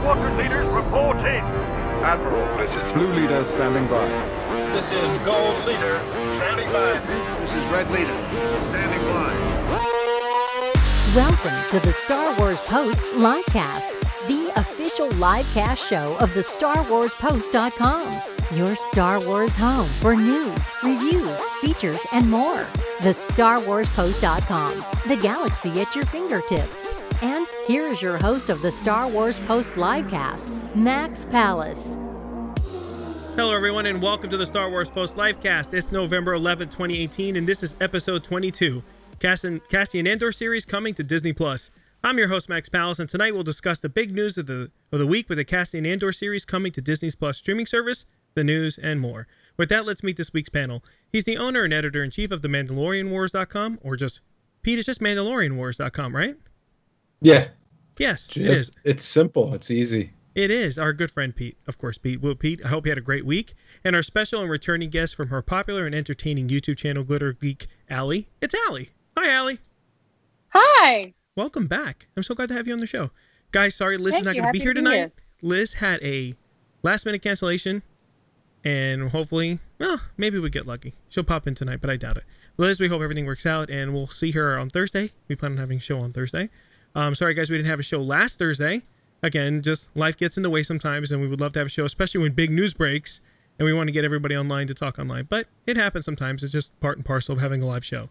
Squadron leaders report in. Admiral, this is Blue leader standing by. This is Gold leader standing by. This is Red leader standing by. Welcome to the Star Wars Post livecast, the official livecast show of the StarWarsPost.com, your Star Wars home for news, reviews, features, and more. The StarWarsPost.com, the galaxy at your fingertips. And here is your host of the Star Wars Post livecast, Max Pallas. Hello, everyone, and welcome to the Star Wars Post livecast. It's November 11th, 2018, and this is episode 22, Cassian Andor series coming to Disney+. I'm your host, Max Pallas, and tonight we'll discuss the big news of the week with the Cassian Andor series coming to Disney's Plus streaming service, the news, and more. With that, let's meet this week's panel. He's the owner and editor-in-chief of the MandalorianWars.com, or just, Pete, it's just MandalorianWars.com, right? Yeah. Yes, it is. It's simple. It's easy. It is. Our good friend Pete. Of course, Pete. Well, Pete, I hope you had a great week. And our special and returning guest from her popular and entertaining YouTube channel, GlitterGeekAli. It's Allie. Hi, Allie. Hi. Welcome back. I'm so glad to have you on the show. Guys, sorry, Liz is not going to be here tonight. Liz had a last-minute cancellation, and hopefully, well, maybe we get lucky. She'll pop in tonight, but I doubt it. Liz, we hope everything works out, and we'll see her on Thursday. We plan on having a show on Thursday. Sorry, guys, we didn't have a show last Thursday. Again, just life gets in the way sometimes, and we would love to have a show, especially when big news breaks, and we want to get everybody online to talk online. But it happens sometimes. It's just part and parcel of having a live show.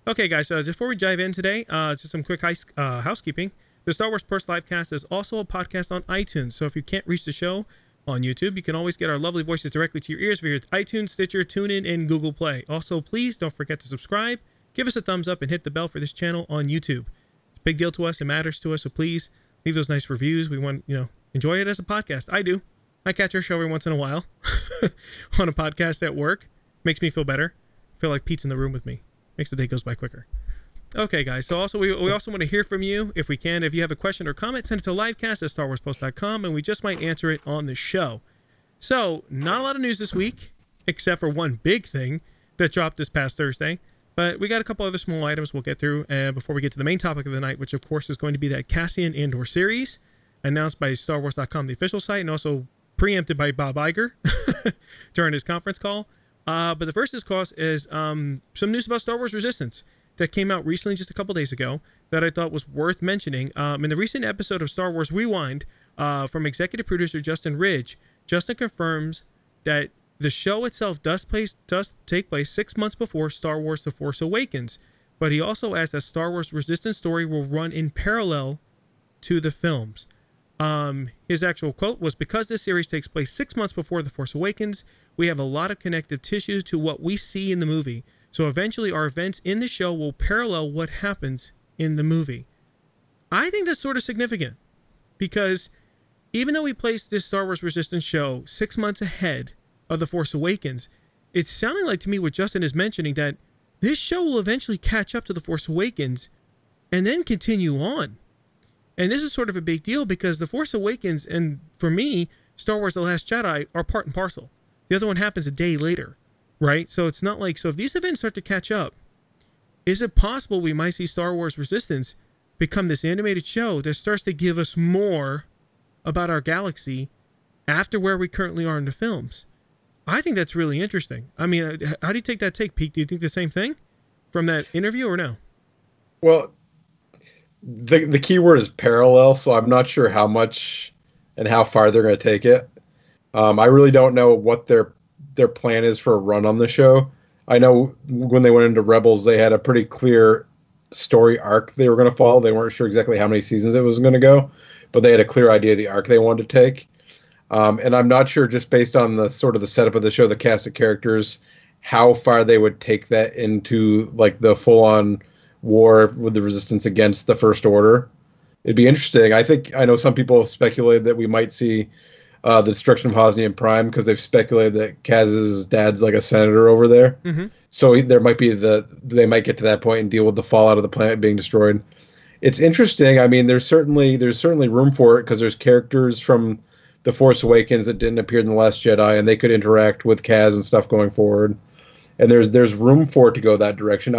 Okay, guys, so just before we dive in today, just some quick housekeeping. The Star Wars Post Livecast is also a podcast on iTunes, so if you can't reach the show on YouTube, you can always get our lovely voices directly to your ears via iTunes, Stitcher, TuneIn, and Google Play. Also, please don't forget to subscribe, give us a thumbs up, and hit the bell for this channel on YouTube. It's a big deal to us. It matters to us, so please leave those nice reviews. We want, enjoy it as a podcast. I do. I catch our show every once in a while on a podcast at work. Makes me feel better. I feel like Pete's in the room with me. Makes the day goes by quicker. Okay, guys. So also we also want to hear from you if we can. If you have a question or comment, send it to livecast@starwarspost.com, and we just might answer it on the show. So not a lot of news this week, except for one big thing that dropped this past Thursday. But we got a couple other small items we'll get through before we get to the main topic of the night, which of course is going to be that Cassian Andor series announced by StarWars.com, the official site, and also preempted by Bob Iger during his conference call. But the first discuss is some news about Star Wars Resistance that came out recently, just a couple days ago, that I thought was worth mentioning. In the recent episode of Star Wars Rewind from executive producer Justin Ridge, Justin confirms that the show itself does take place 6 months before Star Wars The Force Awakens, but he also adds that Star Wars Resistance story will run in parallel to the films. His actual quote was, "Because this series takes place 6 months before The Force Awakens, we have a lot of connective tissues to what we see in the movie. So eventually our events in the show will parallel what happens in the movie." I think that's sort of significant because even though we placed this Star Wars Resistance show 6 months ahead of The Force Awakens, it's sounding like to me what Justin is mentioning that this show will eventually catch up to The Force Awakens and then continue on. And this is sort of a big deal because The Force Awakens and, for me, Star Wars The Last Jedi are part and parcel. The other one happens a day later, right? So it's not like, so if these events start to catch up, is it possible we might see Star Wars Resistance become this animated show that starts to give us more about our galaxy after where we currently are in the films? I think that's really interesting. I mean, how do you take that take, Pete? Do you think the same thing from that interview or no? Well, the key word is parallel, so I'm not sure how much and how far they're going to take it. I really don't know what their plan is for a run on the show. I know when they went into Rebels, they had a pretty clear story arc they were going to follow. They weren't sure exactly how many seasons it was going to go, but they had a clear idea of the arc they wanted to take. And I'm not sure, just based on the sort of the setup of the show, the cast of characters, how far they would take that into like the full-on war with the Resistance against the First Order. It'd be interesting. I know some people have speculated that we might see the destruction of Hosnian Prime because they've speculated that Kaz's dad's like a senator over there. Mm-hmm. So there might be they might get to that point and deal with the fallout of the planet being destroyed. It's interesting. I mean, there's certainly room for it because there's characters from The Force Awakens that didn't appear in The Last Jedi, and they could interact with Kaz and stuff going forward. And there's room for it to go that direction.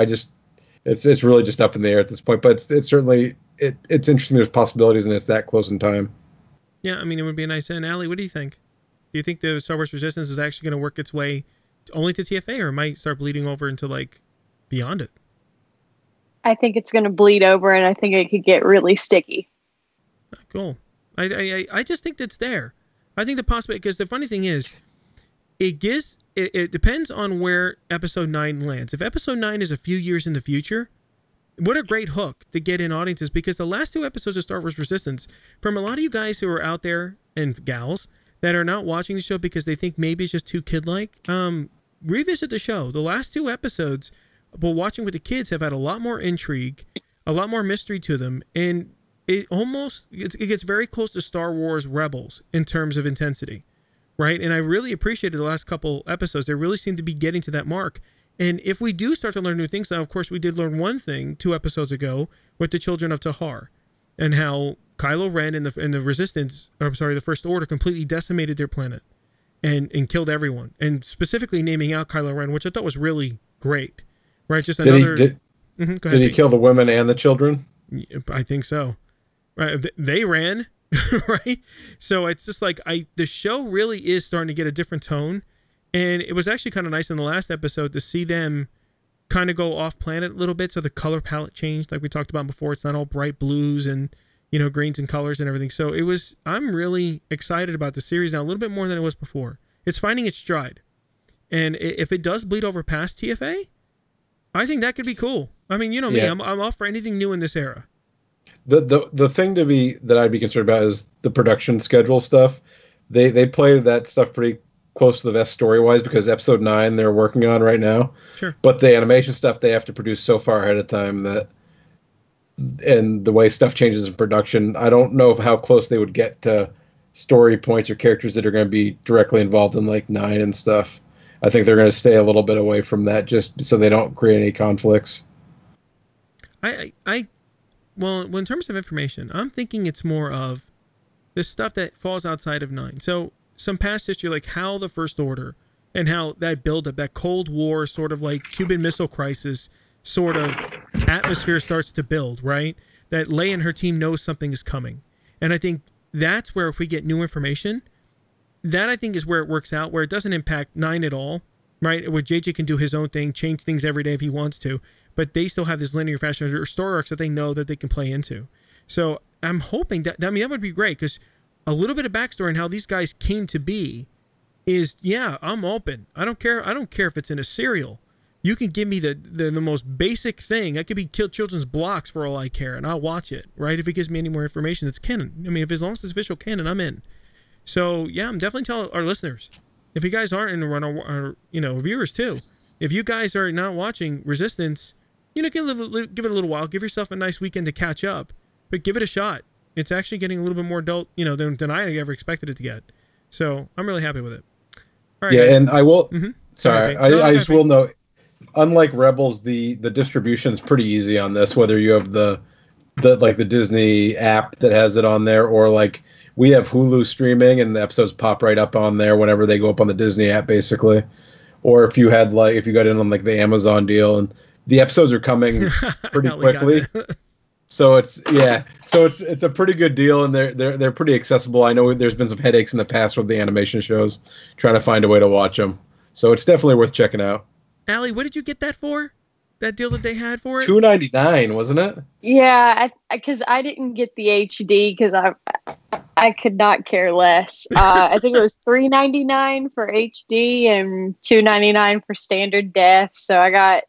It's really just up in the air at this point, but it's certainly it's interesting. There's possibilities, and it's that close in time. Yeah, I mean, it would be a nice end. Allie, what do you think? Do you think the Star Wars Resistance is actually going to work its way only to TFA, or it might start bleeding over into, like, beyond it? I think it's going to bleed over, and I think it could get really sticky. Cool. I just think that's there. I think the possibility, because the funny thing is, it depends on where Episode 9 lands. If Episode 9 is a few years in the future, what a great hook to get in audiences, because the last 2 episodes of Star Wars Resistance, from a lot of you guys who are out there, and gals, that are not watching the show because they think maybe it's just too kid-like, revisit the show. The last 2 episodes, while watching with the kids, have had a lot more intrigue, a lot more mystery to them, and it gets very close to Star Wars Rebels in terms of intensity, right? And I really appreciated the last couple episodes. They really seem to be getting to that mark. And if we do start to learn new things, now, of course, we did learn one thing 2 episodes ago with the Children of Tahar, and how Kylo Ren and the Resistance, the First Order, completely decimated their planet and killed everyone, and specifically naming out Kylo Ren, which I thought was really great, right? Just another. Did he kill the women and the children? I think so. Right, they ran, right? So it's just like the show really is starting to get a different tone, and it was actually kind of nice in the last episode to see them kind of go off planet a little bit, so the color palette changed, like we talked about before. It's not all bright blues and greens and colors and everything. So I'm really excited about the series now, a little bit more than it was before. It's finding its stride, and if it does bleed over past TFA, I think that could be cool. I mean, me, I'm all for anything new in this era. The thing that I'd be concerned about is the production schedule stuff. They play that stuff pretty close to the vest story-wise, because Episode 9 they're working on right now. Sure. But the animation stuff they have to produce so far ahead of time and the way stuff changes in production, I don't know how close they would get to story points or characters that are going to be directly involved in, like, 9 and stuff. I think they're going to stay a little bit away from that just so they don't create any conflicts. Well, in terms of information, I'm thinking it's more of the stuff that falls outside of 9. So some past history, like how the First Order and how that buildup, that Cold War sort of like Cuban Missile Crisis sort of atmosphere starts to build, right? That Leia and her team knows something is coming. And I think that's where, if we get new information, that I think is where it works out, where it doesn't impact 9 at all, right? Where JJ can do his own thing, change things every day if he wants to, but they still have this linear fashion or story arcs that they know that they can play into. So I'm hoping that would be great, because a little bit of backstory on how these guys came to be is, I'm open. I don't care if it's in a serial. You can give me the most basic thing. I could be children's blocks for all I care, and I'll watch it, right? If it gives me any more information that's canon. I mean, as long as it's official canon, I'm in. So I'm definitely telling our listeners, if you guys aren't in the run, or viewers too, if you guys are not watching Resistance, give it a little while. Give yourself a nice weekend to catch up, but give it a shot. It's actually getting a little bit more adult, than I ever expected it to get. So I'm really happy with it. All right, guys. And I will. Mm-hmm. Sorry, I just will note, unlike Rebels, the distribution is pretty easy on this. Whether you have the Disney app that has it on there, or like we have Hulu streaming, and the episodes pop right up on there whenever they go up on the Disney app, basically. Or if you got in on like the Amazon deal, and the episodes are coming pretty quickly. So it's a pretty good deal, and they're pretty accessible. I know there's been some headaches in the past with the animation shows trying to find a way to watch them. So it's definitely worth checking out. Allie, what did you get that for? That deal that they had for it? $2.99, wasn't it? Yeah, because I didn't get the HD because I could not care less. I think it was $3.99 for HD and $2.99 for standard def. So I got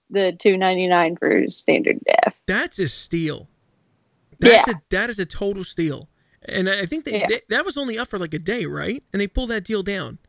the $2.99 for standard def. That's a steal. That is a total steal. And I think that was only up for like a day, right? And they pulled that deal down.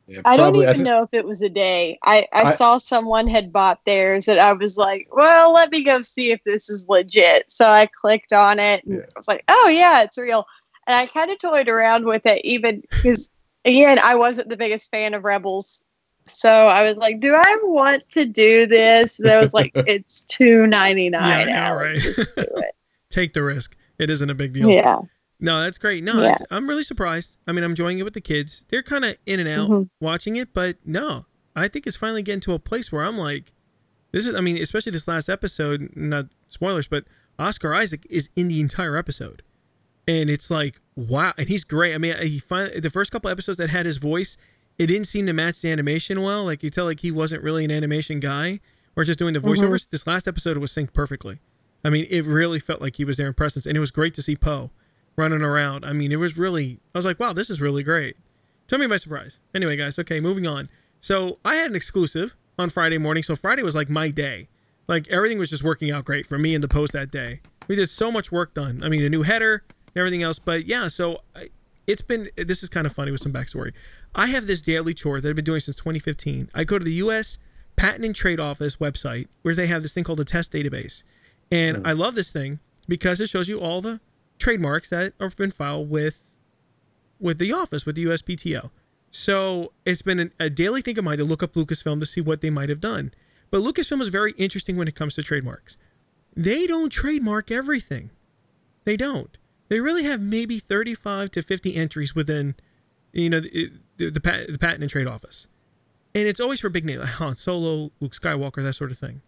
Yeah, I don't even know if it was a day. I saw someone had bought theirs, and I was like, well, let me go see if this is legit. So I clicked on it, and I was like, oh, yeah, it's real. And I kind of toyed around with it, even because, again, I wasn't the biggest fan of Rebels. So I was like, do I want to do this? And I was like, it's $2.99. Yeah, right. Just do it. Take the risk. It isn't a big deal. Yeah. No, that's great. No, I'm really surprised. I mean, I'm enjoying it with the kids. They're kind of in and out watching it, but no, I think it's finally getting to a place where I'm like, especially this last episode, not spoilers, but Oscar Isaac is in the entire episode. And it's like, wow. And he's great. I mean, the first couple episodes that had his voice, it didn't seem to match the animation well. Like, you tell like he wasn't really an animation guy or just doing the voiceovers. This last episode was synced perfectly. I mean, it really felt like he was there in presence. And it was great to see Poe running around. I mean, it was really, I was like, wow, this is really great. Took me by surprise. Anyway, guys, okay, moving on. So I had an exclusive on Friday morning. So Friday was like my day. Like, everything was just working out great for me and the post that day. We did so much work done. I mean, the new header and everything else. But yeah, so this is kind of funny with some backstory. I have this daily chore that I've been doing since 2015. I go to the U.S. Patent and Trade Office website where they have this thing called the test database. And I love this thing because it shows you all the trademarks that have been filed with the office, with the USPTO. So it's been a daily thing of mine to look up Lucasfilm to see what they might have done. But Lucasfilm is very interesting when it comes to trademarks. They don't trademark everything. They don't. They really have maybe 35 to 50 entries within, the patent and trade office. And it's always for big names, like Han Solo, Luke Skywalker, that sort of thing.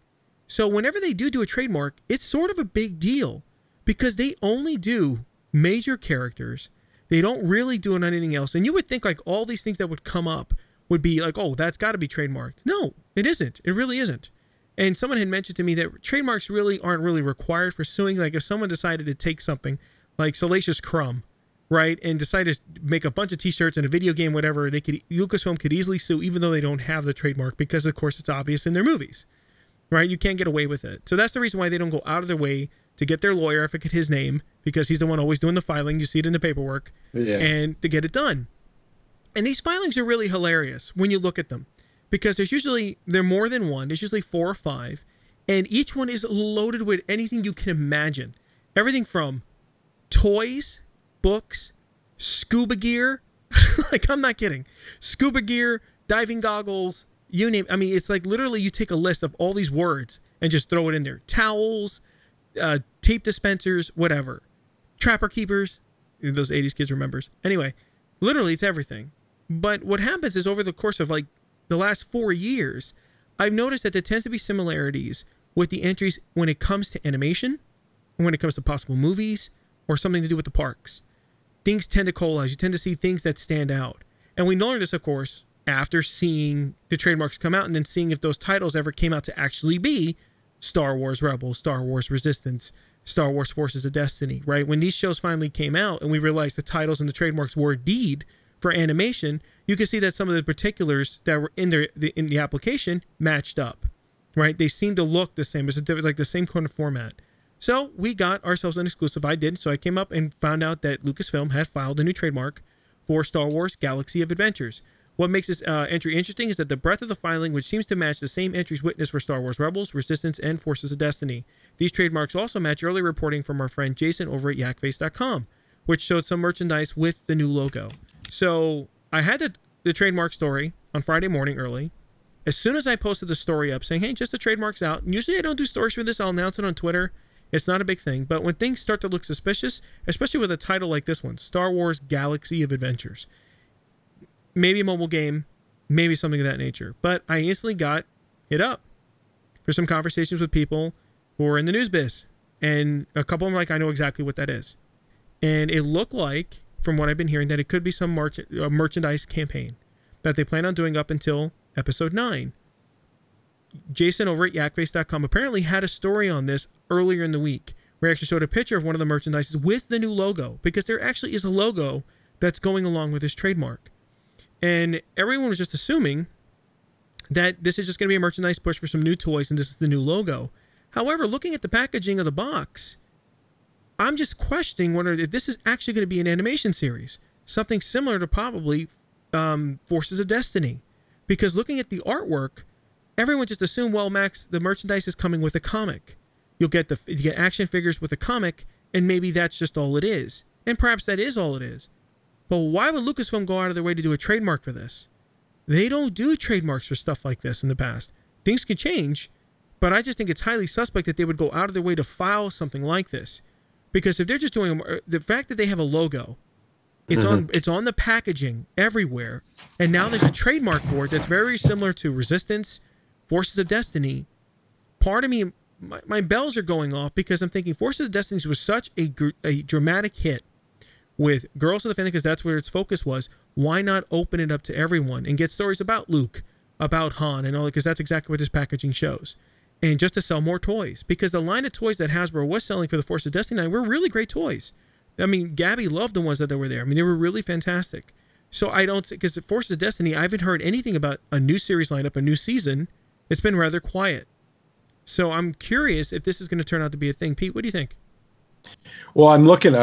So whenever they do a trademark, it's sort of a big deal because they only do major characters. They don't really do anything else. And you would think like all these things that would come up would be like, oh, that's got to be trademarked. No, it isn't. It really isn't. And someone had mentioned to me that trademarks really aren't really required for suing. Like if someone decided to take something like Salacious Crumb, right, and decided to make a bunch of t-shirts and a video game, whatever, Lucasfilm could easily sue even though they don't have the trademark because, of course, it's obvious in their movies, right? You can't get away with it. So that's the reason why they don't go out of their way to get their lawyer, if I get his name, because he's the one always doing the filing. You see it in the paperwork, and to get it done. And these filings are really hilarious when you look at them because they're more than one. There's usually 4 or 5, and each one is loaded with anything you can imagine. Everything from toys, books, scuba gear. Like, I'm not kidding. Scuba gear, diving goggles, you name it. I mean, it's like literally you take a list of all these words and just throw it in there. Towels, tape dispensers, whatever. Trapper keepers. Those 80s kids remembers. Anyway, literally it's everything. But what happens is over the course of like the last 4 years, I've noticed that there tends to be similarities with the entries when it comes to animation, when it comes to possible movies, or something to do with the parks. Things tend to coalesce. You tend to see things that stand out. And we learned this, of course, after seeing the trademarks come out and then seeing if those titles ever came out to actually be Star Wars Rebels, Star Wars Resistance, Star Wars Forces of Destiny, right? When these shows finally came out and we realized the titles and the trademarks were indeed for animation, you can see that some of the particulars that were in the application matched up, right? They seemed to look the same. It was like the same kind of format. So we got ourselves an exclusive. I did. So I came up and found out that Lucasfilm had filed a new trademark for Star Wars Galaxy of Adventures. What makes this entry interesting is that the breadth of the filing, which seems to match the same entries witnessed for Star Wars Rebels, Resistance, and Forces of Destiny. These trademarks also match early reporting from our friend Jason over at yakface.com, which showed some merchandise with the new logo. So I had the trademark story on Friday morning early. As soon as I posted the story up saying, hey, just the trademark's out. And usually I don't do stories for this. I'll announce it on Twitter. It's not a big thing. But when things start to look suspicious, especially with a title like this one, Star Wars Galaxy of Adventures, maybe a mobile game, maybe something of that nature. But I instantly got hit up for some conversations with people who are in the news biz. And a couple of them were like, I know exactly what that is. And it looked like, from what I've been hearing, that it could be some merchandise campaign that they plan on doing up until episode 9. Jason over at yakface.com apparently had a story on this earlier in the week where he actually showed a picture of one of the merchandises with the new logo, because there actually is a logo that's going along with his trademark. And everyone was just assuming that this is just going to be a merchandise push for some new toys and this is the new logo. However, looking at the packaging of the box, I'm just questioning whether if this is actually going to be an animation series, something similar to probably Forces of Destiny. Because looking at the artwork, everyone just assumed, well, Max, the merchandise is coming with a comic. You get action figures with a comic, and maybe that's just all it is. And perhaps that is all it is. But why would Lucasfilm go out of their way to do a trademark for this? They don't do trademarks for stuff like this in the past. Things could change, but I just think it's highly suspect that they would go out of their way to file something like this. Because if they're just doing the fact that they have a logo, it's on the packaging everywhere, and now there's a trademark for it that's very similar to Resistance, Forces of Destiny. Part of me, my bells are going off because I'm thinking Forces of Destiny was such a dramatic hit with Girls of the Family, because that's where its focus was. Why not open it up to everyone and get stories about Luke, about Han, and all that? Because that's exactly what this packaging shows. And just to sell more toys, because the line of toys that Hasbro was selling for the Force of Destiny 9 were really great toys. I mean, Gabby loved the ones that were there. I mean, they were really fantastic. So I don't, because the Force of Destiny, I haven't heard anything about a new series lineup, a new season. It's been rather quiet. So I'm curious if this is going to turn out to be a thing. Pete, what do you think? Well, I'm looking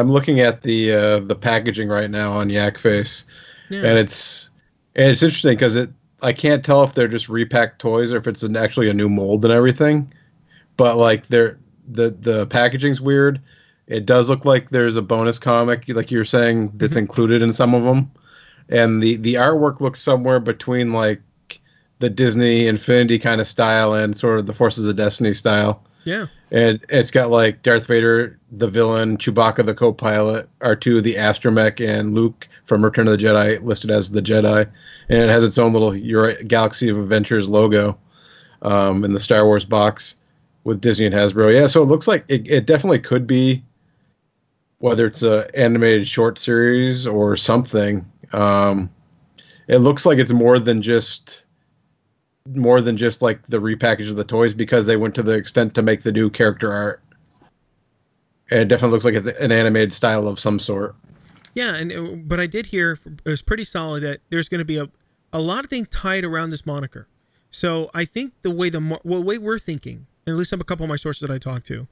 at the packaging right now on Yak Face, and it's interesting because I can't tell if they're just repacked toys or if it's actually a new mold and everything. But like the packaging's weird. It does look like there's a bonus comic, like you were saying, that's included in some of them, and the artwork looks somewhere between like the Disney Infinity kind of style and sort of the Forces of Destiny style. Yeah. And it's got like Darth Vader, the villain, Chewbacca, the co-pilot, R2, the astromech, and Luke from Return of the Jedi listed as the Jedi. And it has its own little Galaxy of Adventures logo in the Star Wars box with Disney and Hasbro. Yeah, so it looks like it definitely could be, whether it's an animated short series or something. It looks like it's more than just like the repackage of the toys, because they went to the extent to make the new character art. And it definitely looks like it's an animated style of some sort. Yeah, but I did hear it was pretty solid that there's going to be a lot of things tied around this moniker. So I think the way we're thinking, and at least a couple of my sources that I talked to,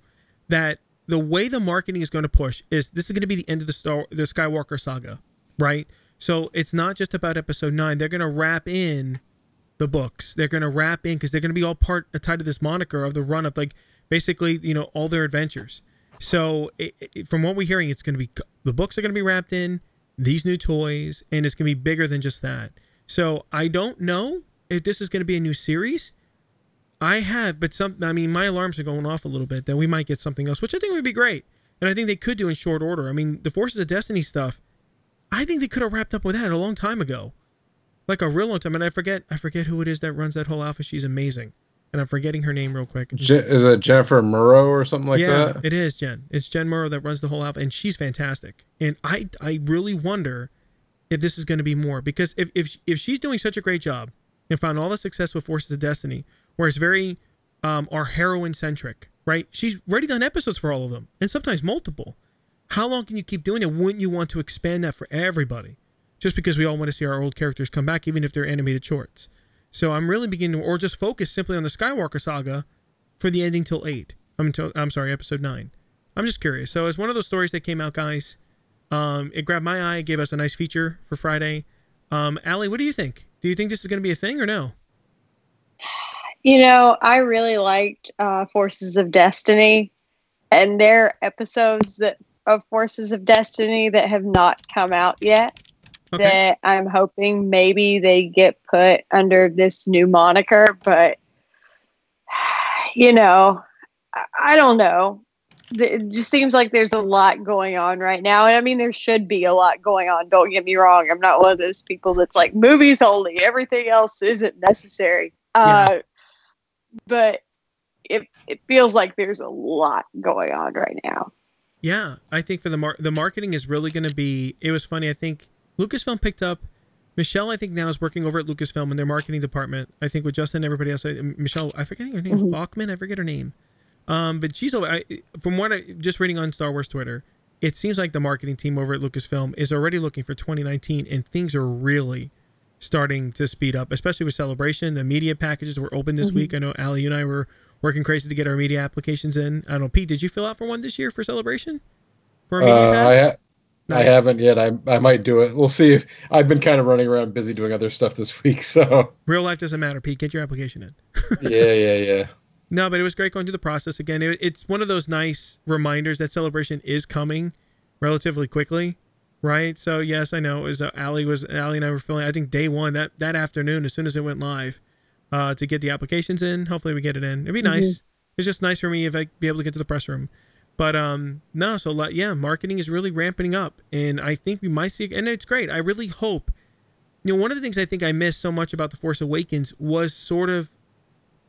that the way the marketing is going to push is this is going to be the end of the Skywalker saga, right? So it's not just about Episode 9. They're going to wrap in the books. They're going to wrap in, because they're going to be all tied to this moniker of the run up, like basically, all their adventures. So from what we're hearing, it's going to be, the books are going to be wrapped in these new toys, and it's going to be bigger than just that. So I don't know if this is going to be a new series. My alarms are going off a little bit that we might get something else, which I think would be great. And I think they could do in short order. I mean, the Forces of Destiny stuff, I think they could have wrapped up with that a long time ago. Like a real long time. And I forget who it is that runs that whole outfit. She's amazing. And I'm forgetting her name real quick. Is it Jennifer Murrow or something like that? Yeah, it is Jen. It's Jen Murrow that runs the whole outfit, and she's fantastic. And I really wonder if this is going to be more, because if she's doing such a great job and found all the success with Forces of Destiny, where it's very our heroine centric, right? She's already done episodes for all of them, and sometimes multiple. How long can you keep doing it? Wouldn't you want to expand that for everybody? Just because we all want to see our old characters come back, even if they're animated shorts. So I'm really beginning to, or just focus simply on the Skywalker saga for the ending till Episode 9. I'm just curious. So it's one of those stories that came out, guys. It grabbed my eye, gave us a nice feature for Friday. Allie, what do you think? Do you think this is going to be a thing or no? I really liked Forces of Destiny, and there are episodes of Forces of Destiny that have not come out yet. Okay. That I'm hoping maybe they get put under this new moniker, but I don't know. It just seems like there's a lot going on right now, and I mean there should be a lot going on. Don't get me wrong. I'm not one of those people that's like movies only. Everything else isn't necessary. Yeah. But it feels like there's a lot going on right now. Yeah, I think for the marketing is really going to be. It was funny. I think Lucasfilm picked up. Michelle, I think now is working over at Lucasfilm in their marketing department. I think with Justin and everybody else. Michelle, I forget her name. Mm-hmm. Bachman, I forget her name. But she's over. From what I just reading on Star Wars Twitter, it seems like the marketing team over at Lucasfilm is already looking for 2019, and things are really starting to speed up, especially with Celebration. The media packages were open this week. I know Allie, you and I were working crazy to get our media applications in. I don't know, Pete, did you fill out for one this year for Celebration? For a media pass? I haven't yet. I might do it. We'll see. If I've been kind of running around busy doing other stuff this week. So real life doesn't matter, Pete. Get your application in. Yeah. No, but it was great going through the process again. It's one of those nice reminders that Celebration is coming relatively quickly, right? So yes, I know. Allie and I were filling. I think day one that afternoon, as soon as it went live, to get the applications in. Hopefully we get it in. It'd be nice. It's just nice for me if I be able to get to the press room. But no, so marketing is really ramping up, and I think we might see it, and it's great. I really hope. One of the things I think I missed so much about The Force Awakens was sort of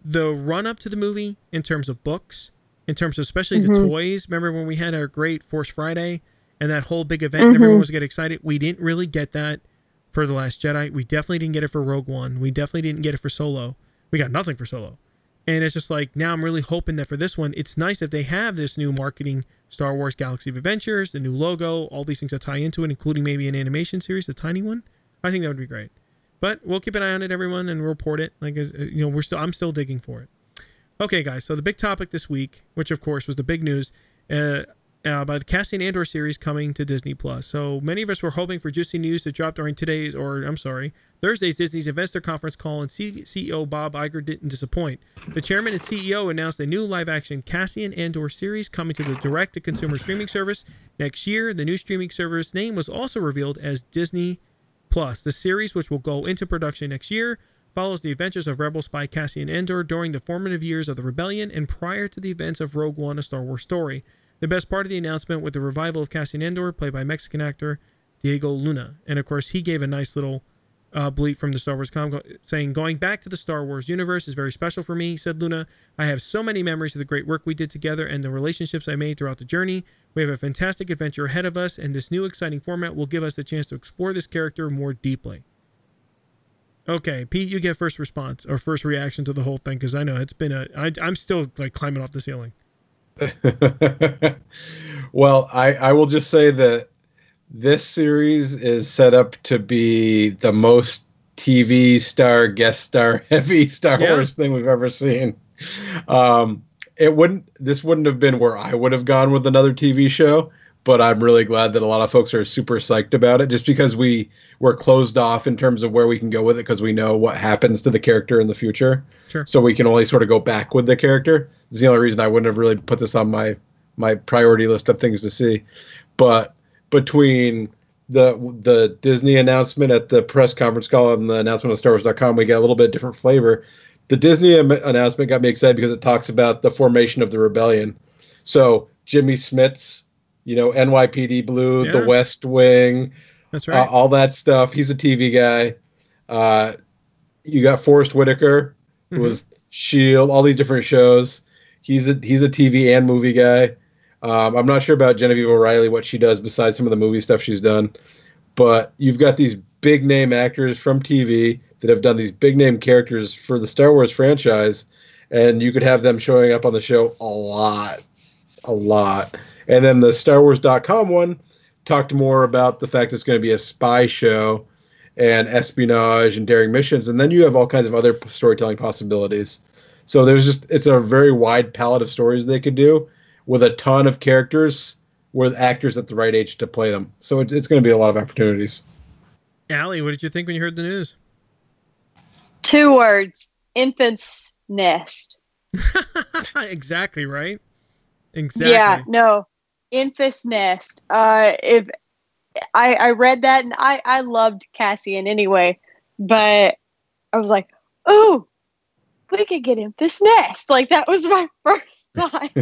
the run up to the movie in terms of books, in terms of especially the toys. Remember when we had our great Force Friday, and that whole big event, and everyone was getting excited. We didn't really get that for The Last Jedi. We definitely didn't get it for Rogue One. We definitely didn't get it for Solo. We got nothing for Solo. And it's just like, now I'm really hoping that for this one, it's nice that they have this new marketing, Star Wars Galaxy of Adventures, the new logo, all these things that tie into it, including maybe an animation series, a tiny one. I think that would be great. But we'll keep an eye on it, everyone, and report it. Like, you know, I'm still digging for it. Okay, guys. So the big topic this week, which of course was the big news, about the Cassian Andor series coming to Disney Plus. So many of us were hoping for juicy news to drop during Thursday's Disney's investor conference call, and CEO Bob Iger didn't disappoint. The chairman and CEO announced a new live-action Cassian Andor series coming to the direct-to-consumer streaming service next year. The new streaming service name was also revealed as Disney Plus. The series, which will go into production next year, follows the adventures of rebel spy Cassian Andor during the formative years of the rebellion and prior to the events of Rogue One, a Star Wars story. The best part of the announcement with the revival of Cassian Andor, played by Mexican actor Diego Luna. And of course, he gave a nice little bleep from the Star Wars com, saying, "Going back to the Star Wars universe is very special for me," said Luna. "I have so many memories of the great work we did together and the relationships I made throughout the journey. We have a fantastic adventure ahead of us, and this new exciting format will give us the chance to explore this character more deeply." Okay, Pete, you get first response or first reaction to the whole thing, because I know it's been I'm still like climbing off the ceiling. Well, I will just say that this series is set up to be the most TV star, guest star heavy Star Wars thing we've ever seen. This wouldn't have been where I would have gone with another TV show, but I'm really glad that a lot of folks are super psyched about it, just because we're closed off in terms of where we can go with it, because we know what happens to the character in the future. Sure. So we can only sort of go back with the character. It's the only reason I wouldn't have really put this on my priority list of things to see. But between the Disney announcement at the press conference call and the announcement on StarWars.com, we got a little bit different flavor. The Disney announcement got me excited because it talks about the formation of the rebellion. So Jimmy Smits, you know, NYPD Blue, The West Wing, that's right, all that stuff. He's a TV guy. You got Forrest Whitaker, who was S.H.I.E.L.D., all these different shows. He's a TV and movie guy. I'm not sure about Genevieve O'Reilly, what she does besides some of the movie stuff she's done. But you've got these big name actors from TV that have done these big name characters for the Star Wars franchise, and you could have them showing up on the show a lot. And then the StarWars.com one talked more about the fact it's going to be a spy show and espionage and daring missions, and then you have all kinds of other storytelling possibilities. So it's a very wide palette of stories they could do with a ton of characters with actors at the right age to play them. So it's going to be a lot of opportunities. Allie, what did you think when you heard the news? 2 words: infant's nest. Exactly, right? Exactly. Yeah, no, infant's nest. If I read that, and I loved Cassian anyway, but I was like, "Ooh, we could get infant's nest." Like, that was my first thought,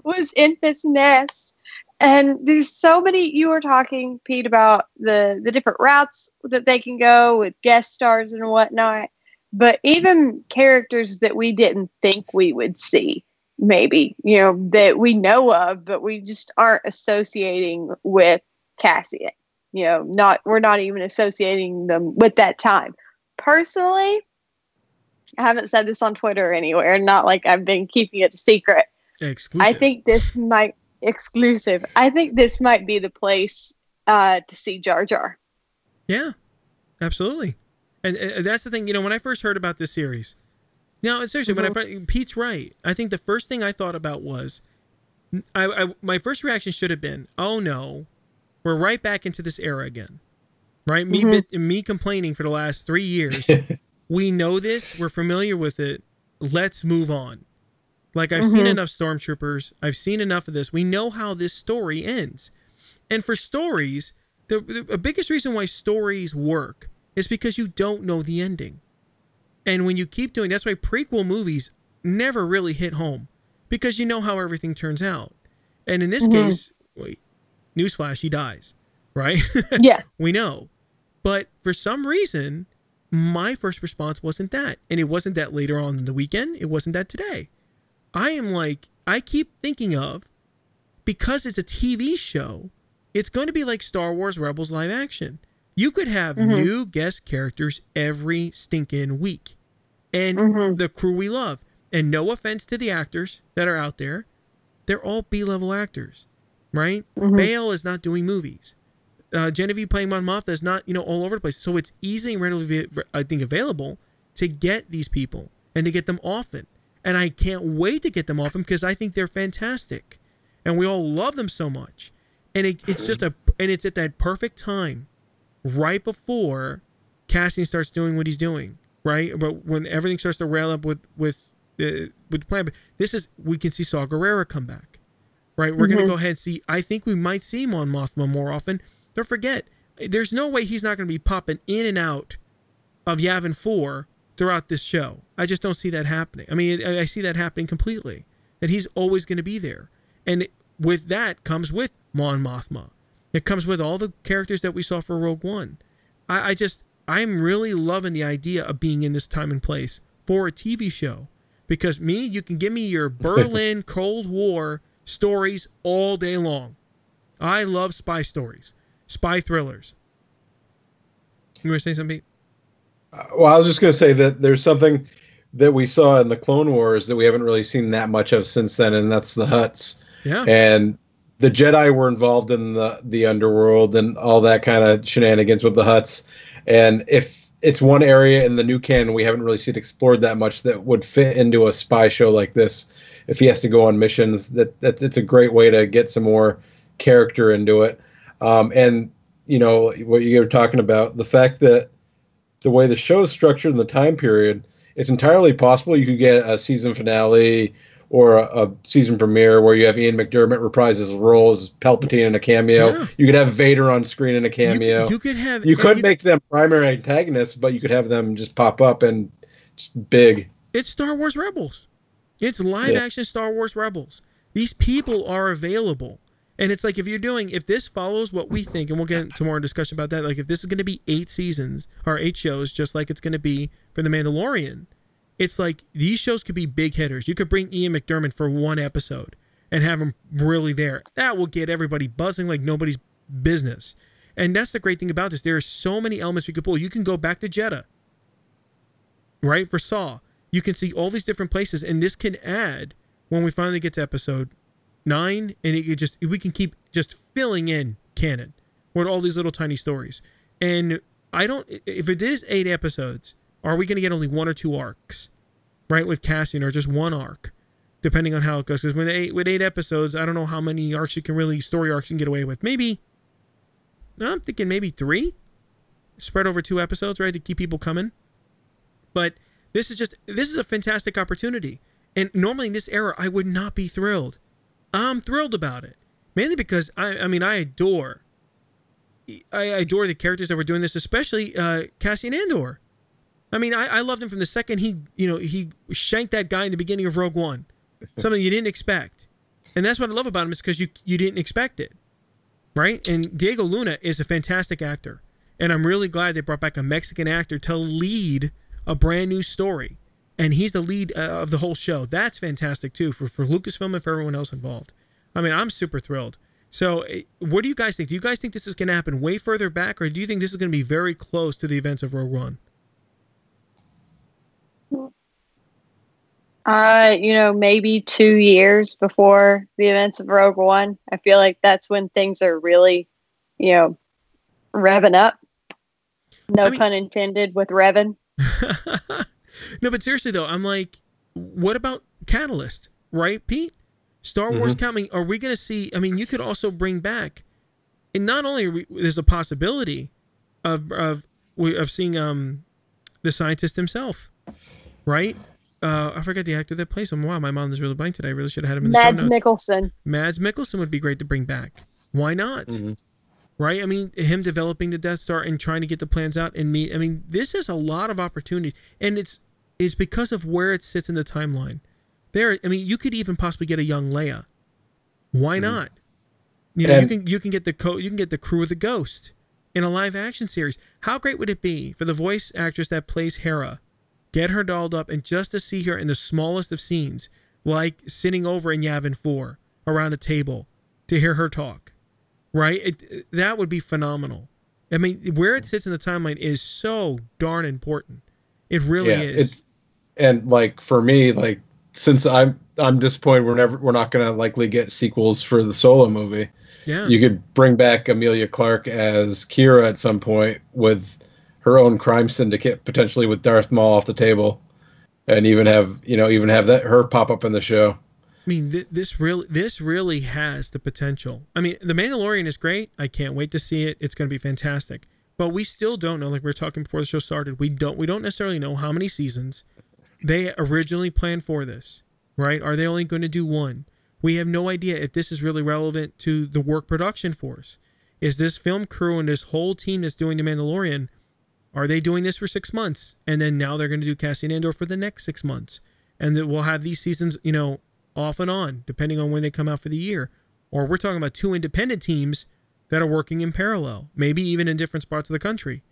was infant's nest. And there's so many. You were talking, Pete, about the different routes that they can go with guest stars and whatnot, but even characters that we didn't think we would see, maybe, you know, that we know of, but we just aren't associating with Cassian. You know, we're not even associating them with that time. Personally, I haven't said this on Twitter or anywhere, not like I've been keeping it a secret. Exclusive. I think this might be the place to see Jar Jar. Yeah, absolutely. And that's the thing, you know, when I first heard about this series, no, seriously, Pete's right. I think the first thing I thought about was, my first reaction should have been, oh no, we're right back into this era again, right? Me complaining for the last 3 years. We know this. We're familiar with it. Let's move on. Like, I've seen enough Stormtroopers. I've seen enough of this. We know how this story ends. And for stories, the biggest reason why stories work is because you don't know the ending. And when you keep doing, that's why prequel movies never really hit home, because you know how everything turns out. And in this case, wait, newsflash, he dies, right? Yeah. We know. But for some reason, my first response wasn't that. And it wasn't that later on in the weekend. It wasn't that today. I keep thinking of, because it's a TV show, it's going to be like Star Wars Rebels live action. You could have new guest characters every stinking week. And the crew we love. And no offense to the actors that are out there, they're all B-level actors, right? Bale is not doing movies. Genevieve playing Mon Mothma is not, all over the place. So it's easy and readily, I think, available to get these people and to get them often. And I can't wait to get them often because I think they're fantastic. And we all love them so much. And it's at that perfect time, right before Cassian starts doing what he's doing, right? But when everything starts to rail up with the plan, we can see Saw Gerrera come back, right? We're gonna go ahead and see. I think we might see Mon Mothma more often. Don't forget, there's no way he's not gonna be popping in and out of Yavin 4 throughout this show. I just don't see that happening. I mean, I see that happening completely. That he's always gonna be there, and with that comes with Mon Mothma. It comes with all the characters that we saw for Rogue One. I'm really loving the idea of being in this time and place for a TV show. Because you can give me your Berlin Cold War stories all day long. I love spy stories, spy thrillers. You want to say something, Pete? Well, I was just going to say that there's something that we saw in the Clone Wars that we haven't really seen that much of since then, and that's the Hutts. Yeah. And the Jedi were involved in the underworld and all that kind of shenanigans with the Hutts. And if it's one area in the new canon we haven't really seen explored that much that would fit into a spy show like this, if he has to go on missions, it's a great way to get some more character into it. And what you were talking about, the fact that the way the show is structured in the time period, it's entirely possible you could get a season finale or a season premiere where you have Ian McDermott reprise his role as Palpatine in a cameo. Yeah. You could have Vader on screen in a cameo. You could make them primary antagonists, but you could have them just pop up and just big. It's Star Wars Rebels. It's live action Star Wars Rebels. These people are available. And it's like if this follows what we think, and we'll get into more discussion about that, like if this is going to be 8 seasons or 8 shows, just like it's going to be for The Mandalorian, it's like these shows could be big hitters. You could bring Ian McDermott for one episode and have him really there. That will get everybody buzzing like nobody's business. And that's the great thing about this. There are so many elements we could pull. You can go back to Jeddah, right, for Saw. You can see all these different places, and this can add when we finally get to episode 9, and we can keep just filling in canon with all these little tiny stories. And if it is 8 episodes, are we going to get only 1 or 2 arcs, right, with Cassian, or just 1 arc, depending on how it goes? Because with 8 episodes, I don't know how many story arcs you can get away with. I'm thinking maybe 3, spread over 2 episodes, right, to keep people coming. But this is a fantastic opportunity. And normally in this era, I would not be thrilled. I'm thrilled about it, mainly because I adore the characters that were doing this, especially Cassian Andor. I mean, I loved him from the second he shanked that guy in the beginning of Rogue One, something you didn't expect, and that's what I love about him, is because you didn't expect it, right? And Diego Luna is a fantastic actor, and I'm really glad they brought back a Mexican actor to lead a brand new story, and he's the lead of the whole show. That's fantastic too for Lucasfilm and for everyone else involved. I mean, I'm super thrilled. So, what do you guys think? Do you guys think this is going to happen way further back, or do you think this is going to be very close to the events of Rogue One? Maybe 2 years before the events of Rogue One. I feel like that's when things are really, revving up. No pun intended with revving. No, but seriously though, I'm like, what about Catalyst, right, Pete? Star Wars coming. Are we going to see? I mean, you could also bring back, and not only there's a possibility of seeing the scientist himself, right? I forgot the actor that plays him. Wow, my mom is really blank today. I really should have had him in the show notes. Mads Mikkelsen would be great to bring back. Why not? Right? I mean, him developing the Death Star and trying to get the plans out and meet. I mean, this is a lot of opportunities, and it's because of where it sits in the timeline. You could even possibly get a young Leia. Why not? You can get the crew of the Ghost in a live action series. How great would it be for the voice actress that plays Hera? Get her dolled up, and just to see her in the smallest of scenes, like sitting over in Yavin 4 around a table to hear her talk. right? That would be phenomenal. I mean, where it sits in the timeline is so darn important. It really is. And like for me, like since I'm disappointed we're not going to likely get sequels for the Solo movie. Yeah. You could bring back Emilia Clarke as Kira at some point with her own crime syndicate, potentially with Darth Maul off the table, and even have that her pop up in the show. I mean, this really has the potential. I mean, The Mandalorian is great. I can't wait to see it. It's going to be fantastic. But we still don't know, like we were talking before the show started, we don't necessarily know how many seasons they originally planned for this, right? Are they only going to do one? We have no idea if this is really relevant to the work production force. Is this film crew and this whole team that's doing The Mandalorian, are they doing this for 6 months? And then now they're going to do Cassian Andor for the next 6 months. And that we'll have these seasons, off and on, depending on when they come out for the year. Or we're talking about 2 independent teams that are working in parallel, maybe even in different spots of the country.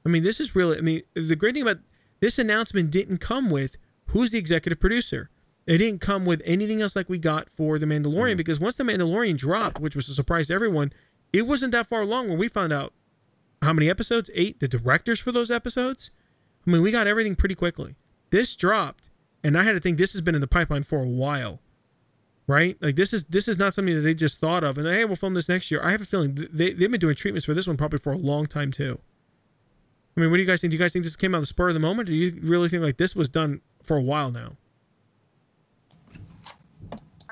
I mean, this is really, the great thing about this announcement didn't come with who's the executive producer. It didn't come with anything else like we got for The Mandalorian, because once The Mandalorian dropped, which was a surprise to everyone, it wasn't that far along when we found out how many episodes? 8, the directors for those episodes. I mean, we got everything pretty quickly. This dropped, and I had to think this has been in the pipeline for a while, right? Like this is not something that they just thought of and hey, we'll film this next year. I have a feeling they've been doing treatments for this one probably for a long time too. I mean, what do you guys think? Do you guys think this came out of the spur of the moment, or do you really think like this was done for a while now?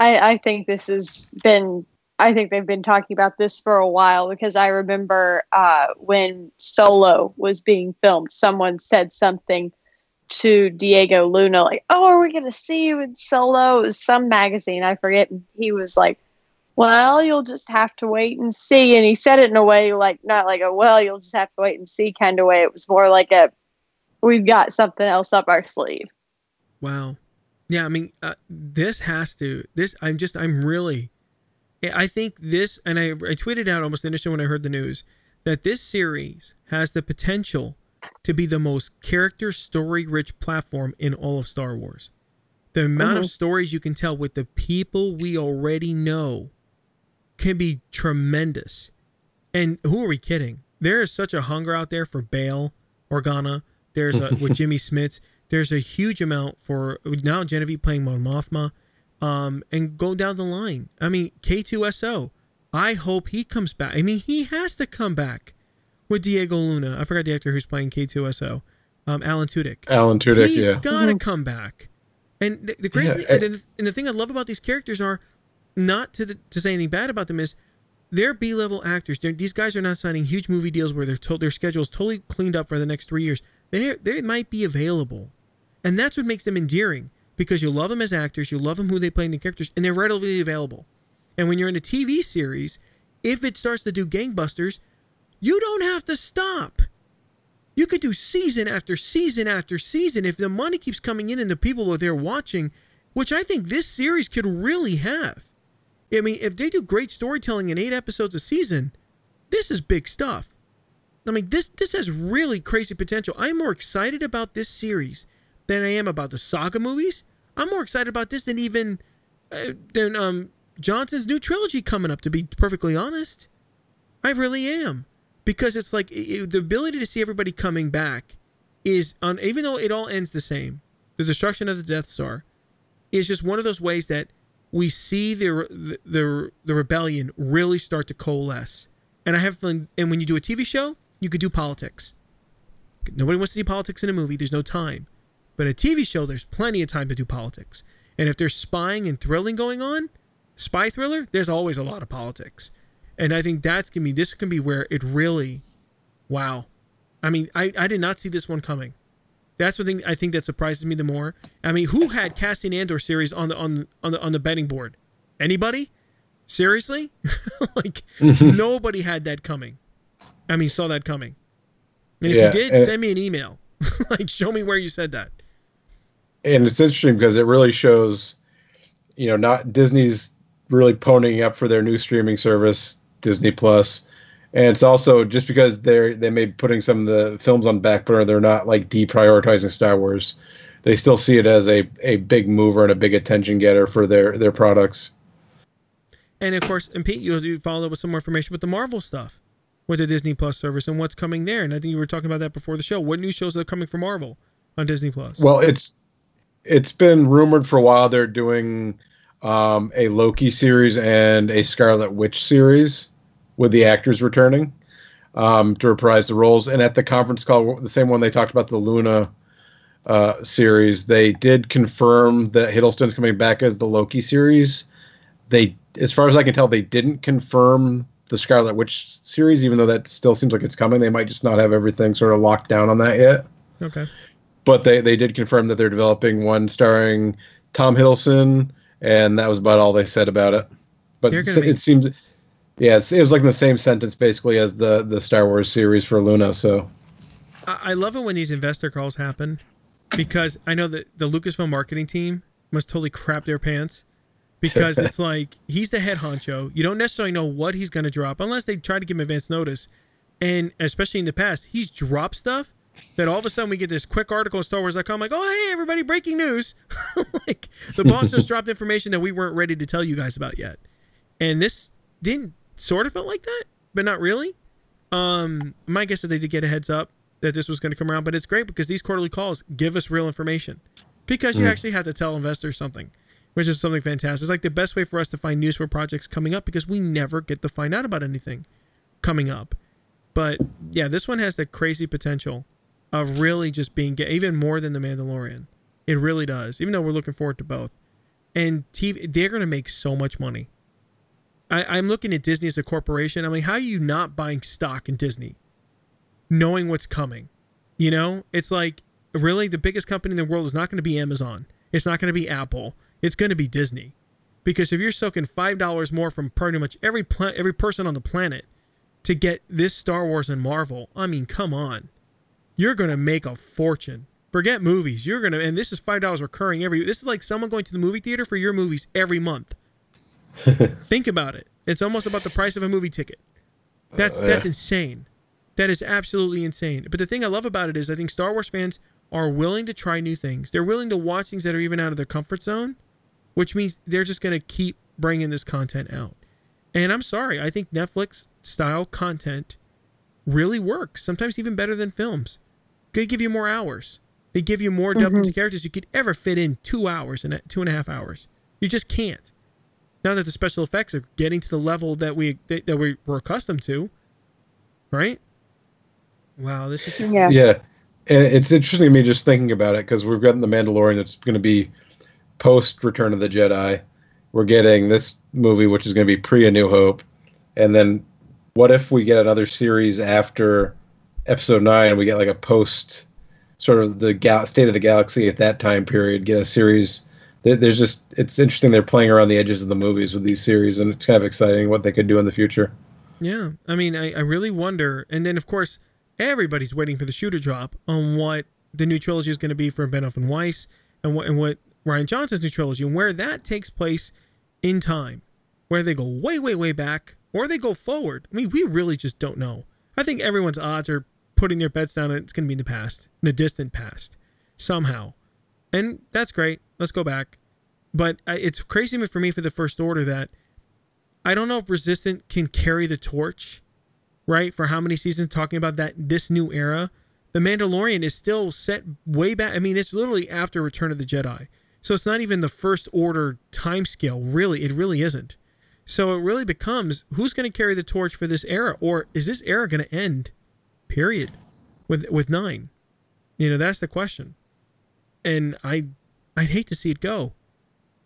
I think this has been. I think they've been talking about this for a while, because I remember when Solo was being filmed, someone said something to Diego Luna like, "Oh, are we going to see you in Solo?" It was some magazine, I forget. And he was like, "Well, you'll just have to wait and see." And he said it in a way like, not like a, "Well, you'll just have to wait and see" kind of way. It was more like a, "We've got something else up our sleeve." Wow. Yeah, I mean, I think this, and I tweeted out almost initially when I heard the news, that this series has the potential to be the most character story-rich platform in all of Star Wars. The amount of stories you can tell with the people we already know can be tremendous. And who are we kidding? There is such a hunger out there for Bail Organa. There's with Jimmy Smits. There's a huge amount for now Genevieve playing Mon Mothma. And go down the line. I mean, K2SO. I hope he comes back. I mean, he has to come back with Diego Luna. I forgot the actor who's playing K2SO. Alan Tudyk. He's got to come back. And the crazy and the thing I love about these characters are not to say anything bad about them is they're B-level actors. These guys are not signing huge movie deals where they're told their schedule is totally cleaned up for the next 3 years. They might be available, and that's what makes them endearing. Because you love them as actors, you love them who they play in the characters, and they're readily available. And when you're in a TV series, if it starts to do gangbusters, you don't have to stop. You could do season after season after season if the money keeps coming in and the people are there watching, which I think this series could really have. I mean, if they do great storytelling in 8 episodes a season, this is big stuff. I mean, this has really crazy potential. I'm more excited about this series than I am about the saga movies. I'm more excited about this than even Johnson's new trilogy coming up, to be perfectly honest. I really am. Because it's like the ability to see everybody coming back is, even though it all ends the same, the destruction of the Death Star is just one of those ways that we see the rebellion really start to coalesce. And I have fun. And when you do a TV show, you could do politics. Nobody wants to see politics in a movie. There's no time. But in a TV show, there's plenty of time to do politics. And if there's spying and thrilling going on, spy thriller, there's always a lot of politics. And I think this can be where it really, wow. I mean, I did not see this one coming. That's the thing I think that surprises me the more. I mean, who had Cassian Andor series on the betting board? Anybody? Seriously? Like, nobody had that coming. I mean, saw that coming. And if you did, send me an email. Like, show me where you said that. And it's interesting because it really shows, not Disney's really ponying up for their new streaming service, Disney Plus. And it's also just because they may be putting some of the films on back burner, they're not like deprioritizing Star Wars. They still see it as a big mover and a big attention getter for their products. And of course, and Pete, you follow up with some more information with the Marvel stuff, with the Disney Plus service and what's coming there. And I think you were talking about that before the show. What new shows are coming from Marvel on Disney Plus? Well, it's been rumored for a while they're doing a Loki series and a Scarlet Witch series with the actors returning to reprise the roles. And at the conference call, the same one they talked about, the Luna series, they did confirm that Hiddleston's coming back as the Loki series. They, as far as I can tell, they didn't confirm the Scarlet Witch series, even though that still seems like it's coming. They might just not have everything sort of locked down on that yet. Okay. But they did confirm that they're developing one starring Tom Hiddleston, and that was about all they said about it. But it seems, yeah, it was like in the same sentence basically as the Star Wars series for Luna. So I love it when these investor calls happen, because I know that the Lucasfilm marketing team must totally crap their pants. Because it's like, he's the head honcho. You don't necessarily know what he's going to drop unless they try to give him advance notice. And especially in the past, he's dropped stuff that all of a sudden we get this quick article on StarWars.com like, oh, hey, everybody, breaking news. Like, the boss just dropped information that we weren't ready to tell you guys about yet. And this didn't sort of felt like that, but not really. My guess is they did get a heads up that this was going to come around. But it's great because these quarterly calls give us real information. Because you actually have to tell investors something. Which is something fantastic. It's like the best way for us to find news for projects coming up, because we never get to find out about anything coming up. But yeah, this one has the crazy potential of really just being even more than The Mandalorian. It really does, even though we're looking forward to both. And TV, they're going to make so much money. I'm looking at Disney as a corporation. I mean, how are you not buying stock in Disney, knowing what's coming? You know, it's like, really, the biggest company in the world is not going to be Amazon. It's not going to be Apple. It's going to be Disney. Because if you're soaking $5 more from pretty much every person on the planet to get this Star Wars and Marvel, I mean, come on. You're going to make a fortune. Forget movies. You're going to, and this is $5 recurring this is like someone going to the movie theater for your movies every month. Think about it. It's almost about the price of a movie ticket. That's insane. That is absolutely insane. But the thing I love about it is I think Star Wars fans are willing to try new things. They're willing to watch things that are even out of their comfort zone, which means they're just going to keep bringing this content out. And I'm sorry, I think Netflix-style content really works, sometimes even better than films. They give you more hours. They give you more depth into characters. You could ever fit in 2 hours and 2.5 hours. You just can't. Now that the special effects are getting to the level that we were accustomed to, right? Wow, this is... Yeah. And it's interesting to me just thinking about it, because we've gotten The Mandalorian that's going to be post Return of the Jedi. We're getting this movie, which is going to be pre A New Hope. And then what if we get another series after Episode 9 and we get like a post sort of the State of the Galaxy at that time period, get a series. There's just, it's interesting they're playing around the edges of the movies with these series, and it's kind of exciting what they could do in the future. Yeah, I mean, I really wonder. And then, of course, everybody's waiting for the shoe to drop on what the new trilogy is going to be for Benioff and Weiss, and what Rian Johnson's new trilogy, and where that takes place in time, where they go way, way, way back, or they go forward. I mean, we really just don't know. I think everyone's odds are putting their bets down and it's going to be in the past, in the distant past, somehow. And that's great. Let's go back. But it's crazy for me for the First Order that I don't know if Resistance can carry the torch, right? For how many seasons talking about this new era. The Mandalorian is still set way back. I mean, it's literally after Return of the Jedi. So it's not even the First Order timescale, really. It really isn't. So it really becomes, who's going to carry the torch for this era? Or is this era going to end, period, with 9? You know, that's the question. And I'd hate to see it go.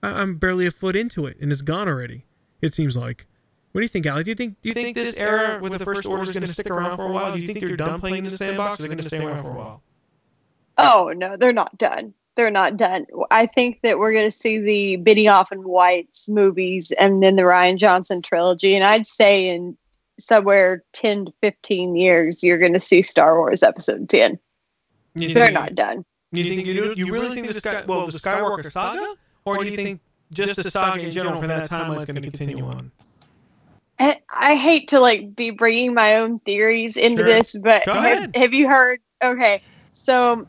I'm barely a foot into it, and it's gone already, it seems like. What do you think, Ali? Do you think this era with the First Order is going to stick around for a while? Do you think they're done playing in the sandbox, or are they going to stay around for a while? Oh, no, they're not done. They're not done. I think that we're going to see the Benioff and Weiss movies and then the Rian Johnson trilogy. And I'd say in somewhere 10 to 15 years, you're going to see Star Wars Episode 10. They're not done. You really think the Skywalker saga? Or do you think just the saga in general for that timeline is going to continue on? I hate to be bringing my own theories into this, but have you heard? Okay, so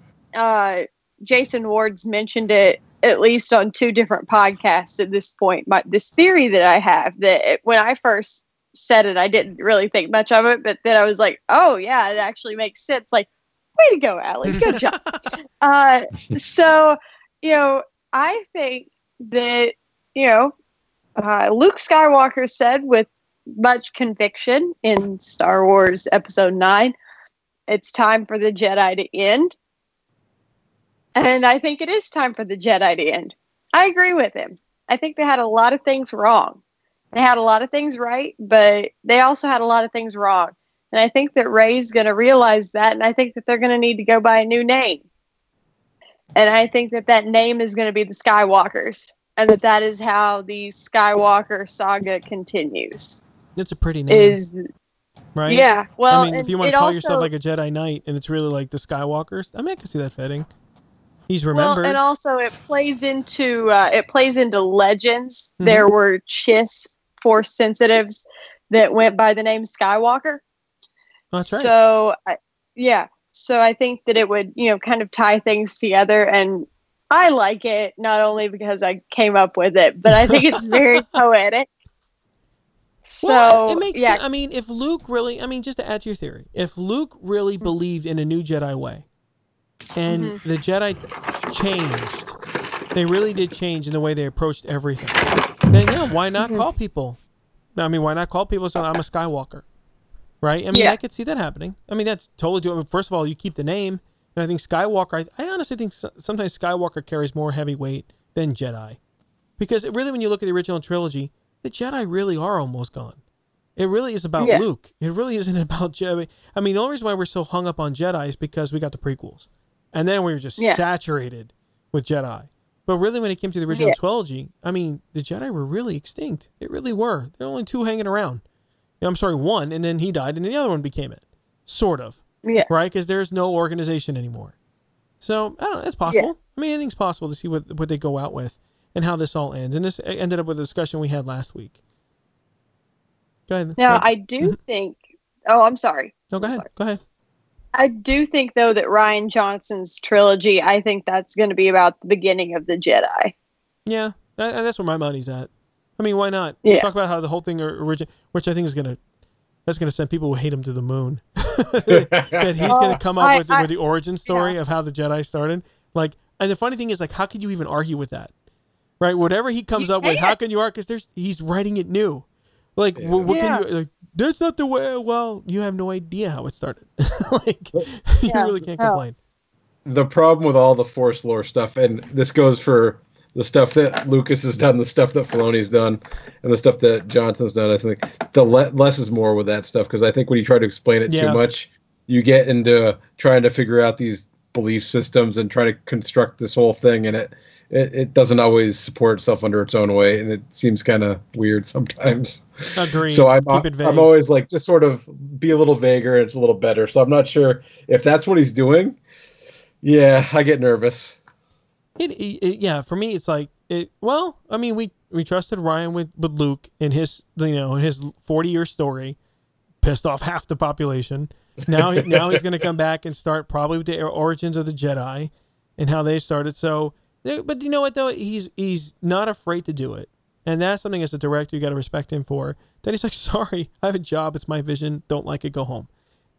Jason Ward's mentioned it at least on 2 different podcasts at this point, this theory that I have that when I first said it, I didn't really think much of it, but then I was like, oh yeah, it actually makes sense. Like, way to go, Allie. Good job. So, I think that, Luke Skywalker said with much conviction in Star Wars Episode 9, it's time for the Jedi to end. And I think it is time for the Jedi to end. I agree with him. I think they had a lot of things wrong. They had a lot of things right, but they also had a lot of things wrong. And I think that Rey's going to realize that, and I think that they're going to need to go by a new name. And I think that name is going to be the Skywalkers, and that is how the Skywalker saga continues. It's a pretty name. Right? Yeah. Well, I mean, if you want to call yourself like a Jedi Knight, and it's really like the Skywalkers, I can see that fitting. He's remembered. Well, and also it plays into Legends. Mm-hmm. There were Chiss Force sensitives that went by the name Skywalker. Oh, that's right. So, So I think that it would, kind of tie things together, and I like it not only because I came up with it, but I think it's very poetic. So well, it makes sense. I mean, if Luke really, just to add to your theory, if Luke really believed in a new Jedi way, and the Jedi changed, they really did change in the way they approached everything, then why not call people? Why not call people so I'm a Skywalker? Right? I could see that happening. That's totally doable. First of all, you keep the name, and I think Skywalker, I honestly think sometimes Skywalker carries more heavy weight than Jedi. Because really, when you look at the original trilogy, the Jedi really are almost gone. It really is about Luke. It really isn't about Jedi. The only reason why we're so hung up on Jedi is because we got the prequels. And then we were just saturated with Jedi. But really, when it came to the original trilogy, the Jedi were really extinct. They really were. There were only 2 hanging around. I'm sorry, 1, and then he died, and then the other one became it. Sort of. Yeah. Right? Because there's no organization anymore. So, I don't know. It's possible. Yeah. Anything's possible to see what they go out with and how this all ends. And this ended up with a discussion we had last week. Go ahead. Now, I do think... Oh, I'm sorry. No, go ahead. Go ahead. I do think, though, that Rian Johnson's trilogy, I think that's going to be about the beginning of the Jedi. Yeah. That's where my money's at. Why not? Yeah. Talk about how the whole thing originated, which I think is that's gonna send people who hate him to the moon. That he's gonna come up with the origin story of how the Jedi started. And the funny thing is, how could you even argue with that? Right? Whatever he comes up with, how can you argue? Because he's writing it new. What can you? That's not the way. Well, you have no idea how it started. You really can't complain. The problem with all the Force lore stuff, and this goes for the stuff that Lucas has done, the stuff that Filoni's done, and the stuff that Johnson's done, I think the less is more with that stuff, because I think when you try to explain it too much, you get into trying to figure out these belief systems and try to construct this whole thing, and it doesn't always support itself under its own way, and it seems kind of weird sometimes. Agreed. So I'm always like, just sort of be a little vaguer, and it's a little better. So I'm not sure if that's what he's doing. Yeah, I get nervous. For me, it's like it. Well, we trusted Ryan with Luke in his 40-year story, pissed off half the population. Now he's going to come back and start probably with the origins of the Jedi and how they started. So, but you know what though, he's not afraid to do it, and that's something as a director you got to respect him for. That he's like, sorry, I have a job, it's my vision, don't like it, go home,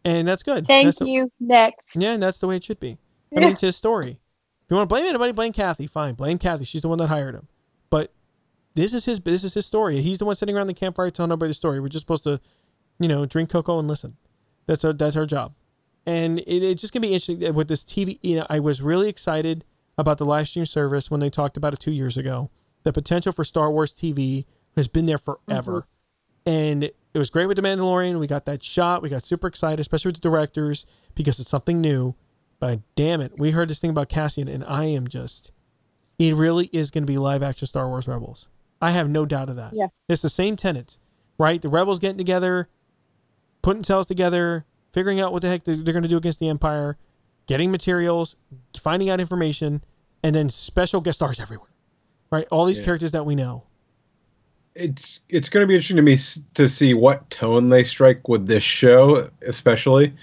and that's good. Thank you. Next. Yeah, and that's the way it should be. It's his story. If you want to blame anybody, blame Kathy. Fine, blame Kathy. She's the one that hired him. But this is his story. He's the one sitting around the campfire telling nobody the story. We're just supposed to, drink cocoa and listen. That's our job. And it's just gonna be interesting with this TV. I was really excited about the live stream service when they talked about it 2 years ago. The potential for Star Wars TV has been there forever, and it was great with The Mandalorian. We got that shot. We got super excited, especially with the directors, because it's something new. But damn it, we heard this thing about Cassian, and I am just... It really is going to be live-action Star Wars Rebels. I have no doubt of that. Yeah. It's the same tenets, right? The Rebels getting together, putting cells together, figuring out what the heck they're going to do against the Empire, getting materials, finding out information, and then special guest stars everywhere, right? All these characters that we know. It's going to be interesting to me to see what tone they strike with this show, especially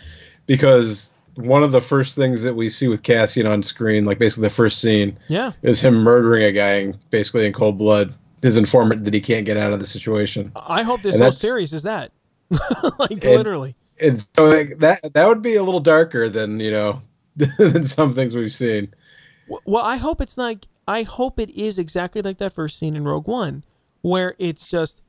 because one of the first things that we see with Cassian on screen, like basically the first scene, is him murdering a guy basically in cold blood. His informant that he can't get out of the situation. I hope this whole series is that, like literally. And so that would be a little darker than than some things we've seen. Well, I hope it's like I hope it is exactly like that first scene in Rogue One, where it's just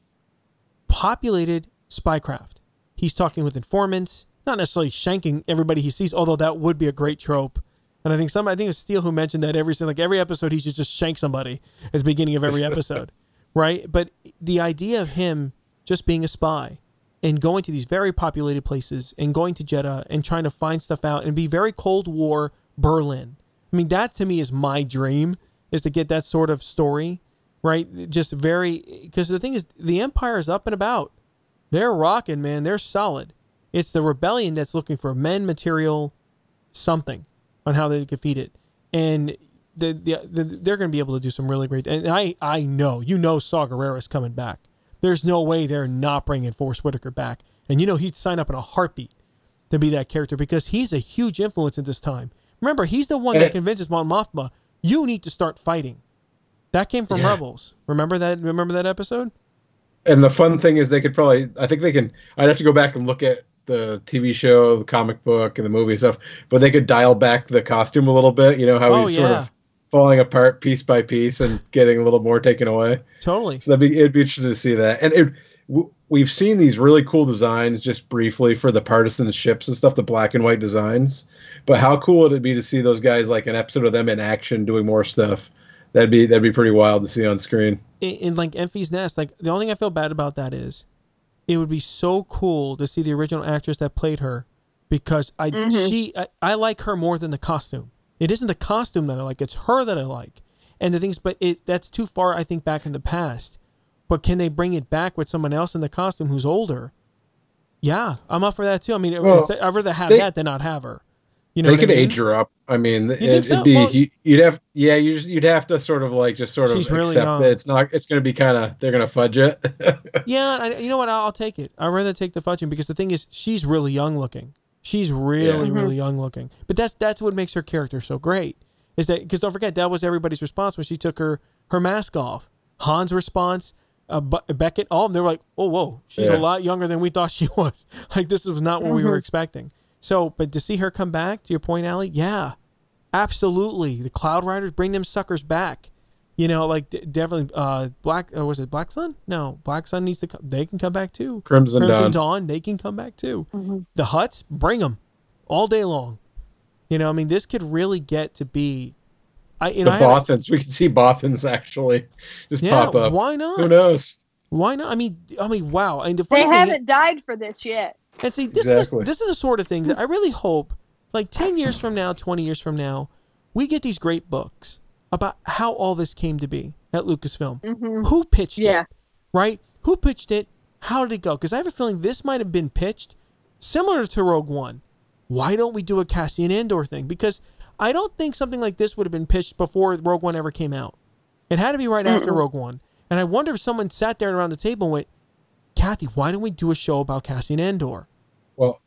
populated spycraft. He's talking with informants, not necessarily shanking everybody he sees, although that would be a great trope. And I think it was Steele who mentioned that every episode he should just shank somebody at the beginning of every episode, right? But the idea of him just being a spy and going to these very populated places and going to Jeddah and trying to find stuff out and be very Cold War Berlin. I mean, that to me is my dream, is to get that sort of story, right? Just because the thing is, the Empire is up and about. They're rocking, man. They're solid. It's the rebellion that's looking for men, material, something on how they defeat it. And they're going to be able to do some really great... And I know, Saw Gerrera's coming back. There's no way they're not bringing Forrest Whitaker back. And he'd sign up in a heartbeat to be that character because he's a huge influence at this time. Remember, he's the one that convinces Mon Mothma, you need to start fighting. That came from Rebels. Remember that episode? And the fun thing is I'd have to go back and look at the TV show, the comic book, and the movie stuff, but they could dial back the costume a little bit, how he's sort of falling apart piece by piece and getting a little more taken away. Totally. So it'd be interesting to see that. And we've seen these really cool designs just briefly for the partisan ships and stuff, the black and white designs. But how cool would it be to see those guys, like an episode of them in action doing more stuff? That'd be pretty wild to see on screen. In like Enfys Nest, like the only thing I feel bad about that is it would be so cool to see the original actress that played her, because I like her more than the costume. It isn't the costume that I like, it's her that I like. And the things, but that's too far, I think, back in the past. But can they bring it back with someone else in the costume who's older? Yeah, I'm up for that too. I mean, I'd rather have that than not have her. They could age her up. I mean, it'd be you'd have to sort of accept that it's going to be they're going to fudge it. Yeah, you know what? I'll take it. I'd rather take the fudging, because the thing is, she's really young looking. She's really young looking. But that's what makes her character so great. Is that because don't forget, that was everybody's response when she took her mask off. Han's response, Beckett, all of them, they were like, oh, whoa, she's a lot younger than we thought she was. Like, this was not what we were expecting. So, but to see her come back, to your point, Allie, yeah, absolutely. The Cloud Riders, bring them suckers back. Definitely, was it Black Sun? No, Black Sun needs to come. They can come back too. Crimson Dawn, they can come back too. The Hutts, bring them all day long. This could really get to be... Bothans, we can see Bothans actually just pop up. Why not? Who knows? Why not? I mean, wow. I mean, they haven't died for this yet. And see, this is the sort of thing that I really hope, like 10 years from now, 20 years from now, we get these great books about how all this came to be at Lucasfilm. Who pitched it? Right? Who pitched it? How did it go? Because I have a feeling this might have been pitched similar to Rogue One. Why don't we do a Cassian Andor thing? Because I don't think something like this would have been pitched before Rogue One ever came out. It had to be right after Rogue One. And I wonder if someone sat there around the table and went, Kathy, why don't we do a show about Cassian Andor? Well,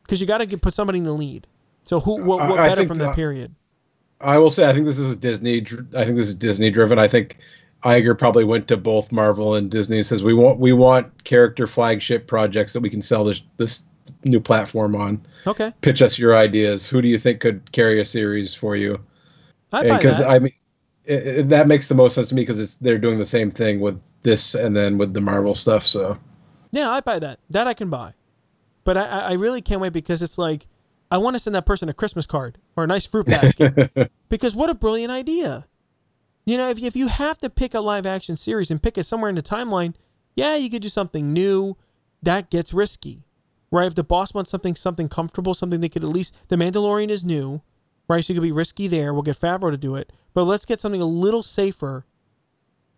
because you got to put somebody in the lead. So what better from that period? I will say, I think this is Disney driven. I think Iger probably went to both Marvel and Disney and says, we want character flagship projects that we can sell this new platform on. Okay. Pitch us your ideas. Who do you think could carry a series for you? Because I mean, that makes the most sense to me, because they're doing the same thing with this and then with the Marvel stuff. So yeah, I buy that. That I can buy. But I really can't wait, because it's like, I want to send that person a Christmas card or a nice fruit basket. Because what a brilliant idea. If you have to pick a live action series and pick it somewhere in the timeline, yeah, you could do something new. That gets risky, right? If the boss wants something comfortable, something they could at least, The Mandalorian is new, right? So it could be risky there. We'll get Favreau to do it. But let's get something a little safer.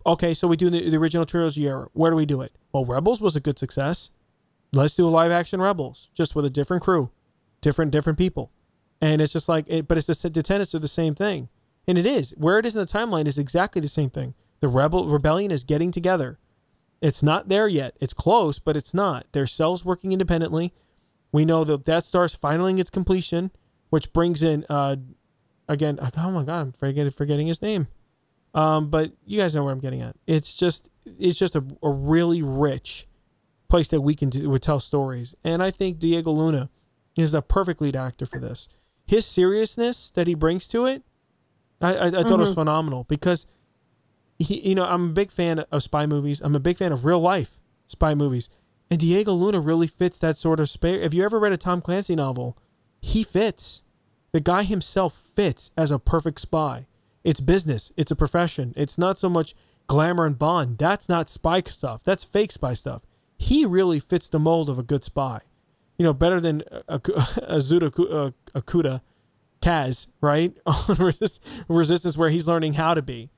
Okay, so we do the original trilogy era. Where do we do it? Well, Rebels was a good success. Let's do a live action Rebels, just with a different crew, different people. And it's just like, but it's the tenets are the same thing. And it is. Where it is in the timeline is exactly the same thing. The rebellion is getting together. It's not there yet. It's close, but it's not. Their cells working independently. We know that Death Star's finally its completion. which brings in, again, oh my God, I'm forgetting his name. But you guys know where I'm getting at. It's just a really rich place that we can would tell stories. And I think Diego Luna is a perfect lead actor for this. His seriousness that he brings to it, I thought it was phenomenal because I'm a big fan of spy movies. I'm a big fan of real life spy movies. And Diego Luna really fits that sort of space. If you ever read a Tom Clancy novel, he fits. The guy himself fits as a perfect spy. It's business. It's a profession. It's not so much glamour and Bond. That's not spy stuff. That's fake spy stuff. He really fits the mold of a good spy. Better than Azuda Akuda Kaz, right? On Resistance, where he's learning how to be.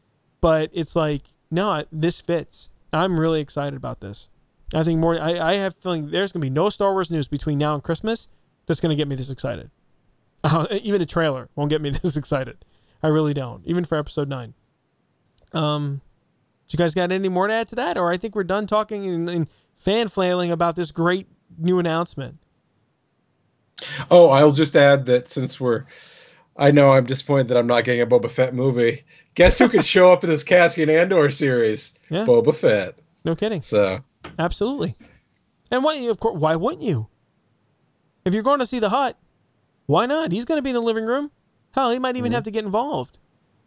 But it's like, no, this fits. I'm really excited about this. I think I have a feeling there's going to be no Star Wars news between now and Christmas that's going to get me this excited. Even a trailer won't get me this excited. I really don't. Even for episode 9. Do you guys got any more to add to that? Or I think we're done talking and fan flailing about this great new announcement. Oh, I'll just add that I know I'm disappointed that I'm not getting a Boba Fett movie. Guess who could show up in this Cassian Andor series? Yeah. Boba Fett. No kidding. So absolutely. And why wouldn't you? If you're going to see the Hutt, why not? He's going to be in the living room. Hell, he might even have to get involved.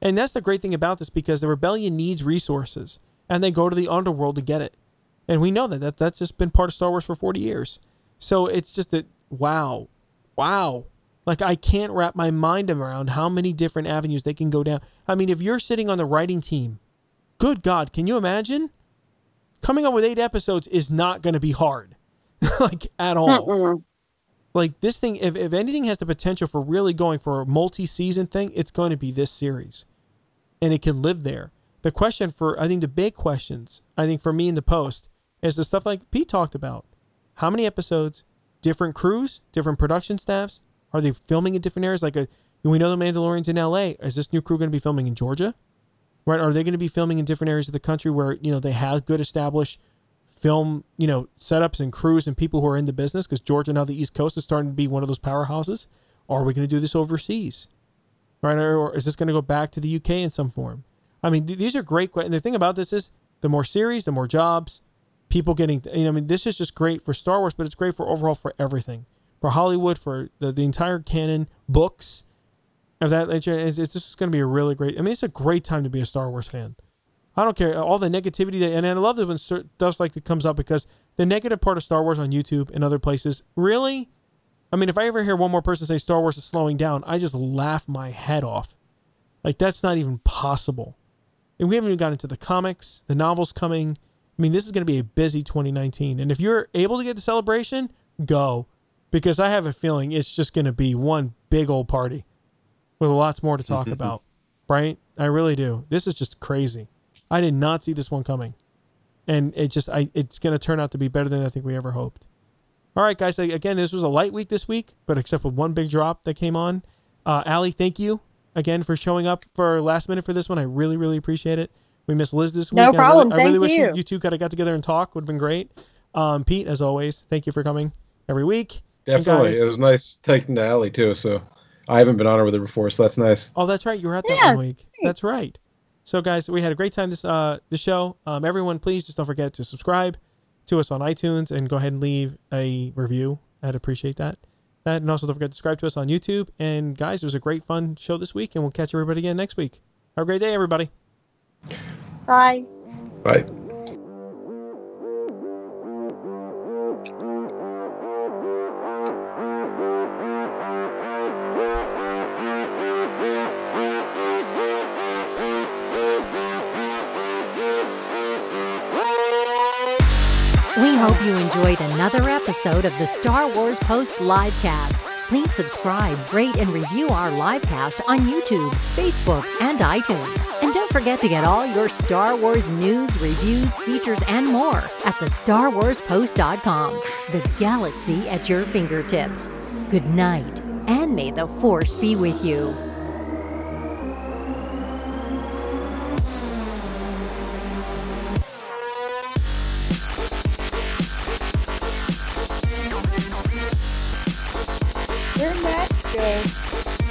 And that's the great thing about this, because the rebellion needs resources, and they go to the underworld to get it. And we know that's just been part of Star Wars for 40 years. So it's just that, wow. Like, I can't wrap my mind around how many different avenues they can go down. I mean, if you're sitting on the writing team, good God, can you imagine? Coming up with 8 episodes is not going to be hard, like, at all. Mm-mm. Like, this thing, if anything has the potential for really going for a multi-season thing, it's going to be this series. And it can live there. The question the big questions, I think for me in the post, is the stuff like Pete talked about. How many episodes, different crews, different production staffs? Are they filming in different areas? Like, we know the Mandalorian's in LA. Is this new crew going to be filming in Georgia? Right? Are they going to be filming in different areas of the country where, they have good established film, setups and crews and people who are in the business? Because Georgia, now the East Coast, is starting to be one of those powerhouses. Are we going to do this overseas? Right? Or is this going to go back to the UK in some form? I mean, these are great questions. And the thing about this is, the more series, the more jobs, people getting, this is just great for Star Wars, but it's great for overall for everything. For Hollywood, for the entire canon, books of that nature. It's just going to be a really great, it's a great time to be a Star Wars fan. I don't care, all the negativity, and I love it when stuff like that comes up, because the negative part of Star Wars on YouTube and other places, really? If I ever hear one more person say Star Wars is slowing down, I just laugh my head off. Like, that's not even possible. And we haven't even gotten into the comics, the novels coming. This is going to be a busy 2019. And if you're able to get the celebration, go. Because I have a feeling it's just going to be one big old party with lots more to talk about. Right? I really do. This is just crazy. I did not see this one coming. And it's going to turn out to be better than I think we ever hoped. All right, guys. Again, this was a light week this week, but except for one big drop that came on. Ali, thank you again for showing up for last minute for this one. I really, really appreciate it. We missed Liz this week. No problem. I really wish you two could have got together and talk. Would have been great. Pete, as always, thank you for coming every week. Definitely. Guys, it was nice taking to Ali, too. So I haven't been on her with her before, so that's nice. Oh, that's right. You were at that 1 week. That's right. So, guys, we had a great time this show. Everyone, please just don't forget to subscribe to us on iTunes and go ahead and leave a review. I'd appreciate that. And also don't forget to subscribe to us on YouTube. And, guys, it was a great, fun show this week, and we'll catch everybody again next week. Have a great day, everybody. Bye. Bye. We hope you enjoyed another episode of the Star Wars Post Livecast. Please subscribe, rate, and review our livecast on YouTube, Facebook, and iTunes. And don't forget to get all your Star Wars news, reviews, features, and more at thestarwarspost.com. The galaxy at your fingertips. Good night, and may the Force be with you. You're next. good.